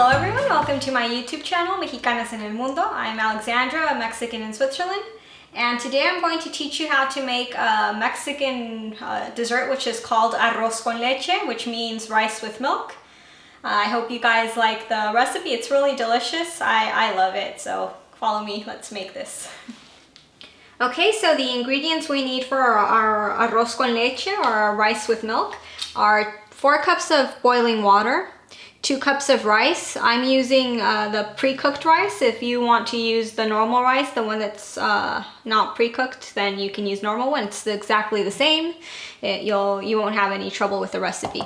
Hello everyone, welcome to my YouTube channel, Mexicanas en el Mundo. I'm Alexandra, a Mexican in Switzerland, and today I'm going to teach you how to make a Mexican dessert which is called arroz con leche, which means rice with milk. I hope you guys like the recipe. It's really delicious. I love it, so follow me, let's make this. Okay, so the ingredients we need for our arroz con leche, or our rice with milk, are 4 cups of boiling water, 2 cups of rice. I'm using the pre-cooked rice. If you want to use the normal rice, the one that's not pre-cooked, then you can use normal one. It's exactly the same. You won't have any trouble with the recipe.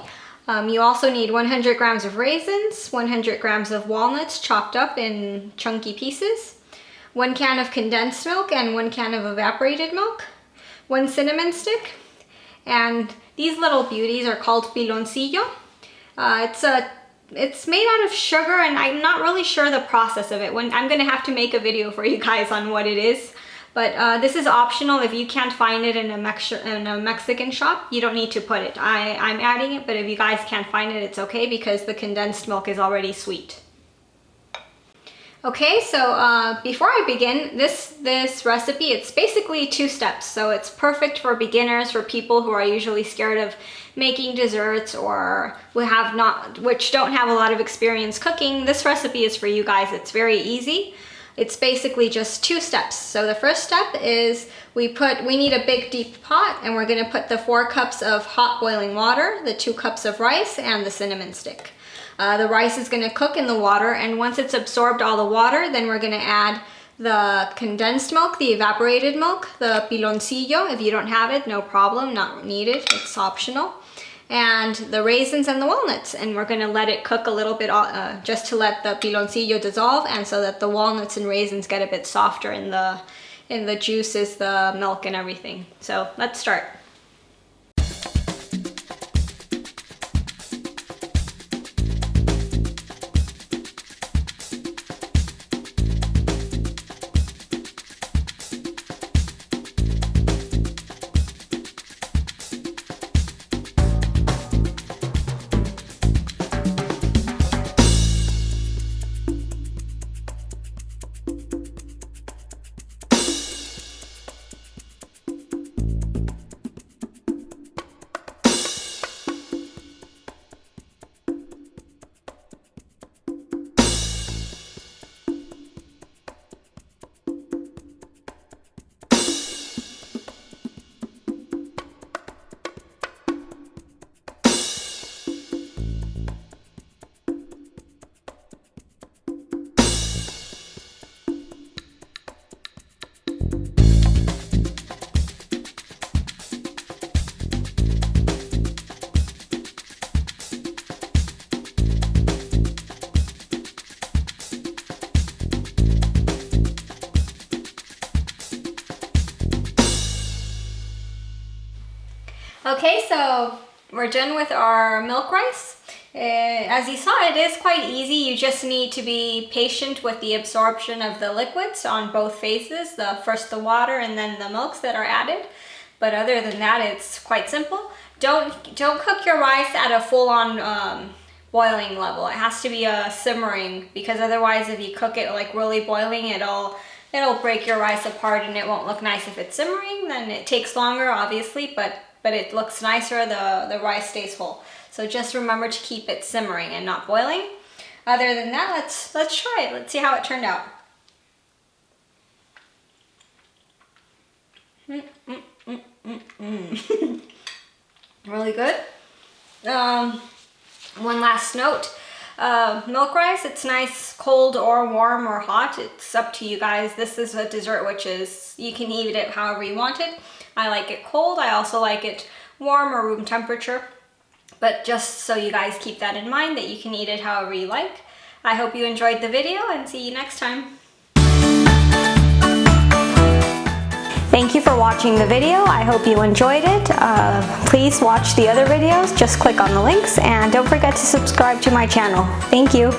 You also need 100 grams of raisins, 100 grams of walnuts chopped up in chunky pieces, 1 can of condensed milk and 1 can of evaporated milk, 1 cinnamon stick, and these little beauties are called piloncillo. It's made out of sugar, and I'm not really sure the process of it. I'm gonna have to make a video for you guys on what it is. But this is optional. If you can't find it in a Mexican shop, you don't need to put it. I'm adding it, but if you guys can't find it, it's okay because the condensed milk is already sweet. Okay, so before I begin, this recipe, it's basically 2 steps. So it's perfect for beginners, for people who are usually scared of making desserts or which don't have a lot of experience cooking. This recipe is for you guys. It's very easy. It's basically just 2 steps. So the first step is we need a big deep pot, and we're gonna put the 4 cups of hot boiling water, the 2 cups of rice, and the cinnamon stick. The rice is gonna cook in the water, and once it's absorbed all the water, then we're gonna add the condensed milk, the evaporated milk, the piloncillo. If you don't have it, no problem, not needed, it's optional. And the raisins and the walnuts, and we're gonna let it cook a little bit just to let the piloncillo dissolve, and so that the walnuts and raisins get a bit softer in the juices, the milk and everything. So let's start. Okay, so we're done with our milk rice. As you saw, it is quite easy. You just need to be patient with the absorption of the liquids on both phases, first the water and then the milks that are added. But other than that, it's quite simple. Don't cook your rice at a full-on boiling level. It has to be simmering, because otherwise if you cook it like really boiling, it'll break your rice apart and it won't look nice. If it's simmering, then it takes longer, obviously, but it looks nicer, the rice stays whole. So just remember to keep it simmering and not boiling. Other than that, let's try it. Let's see how it turned out. Really good. One last note. Milk rice, it's nice cold or warm or hot. It's up to you guys. This is a dessert which is, you can eat it however you want it. I like it cold. I also like it warm or room temperature. But just so you guys keep that in mind, that you can eat it however you like. I hope you enjoyed the video, and see you next time. Thank you for watching the video. I hope you enjoyed it. Please watch the other videos. Just click on the links, and don't forget to subscribe to my channel. Thank you.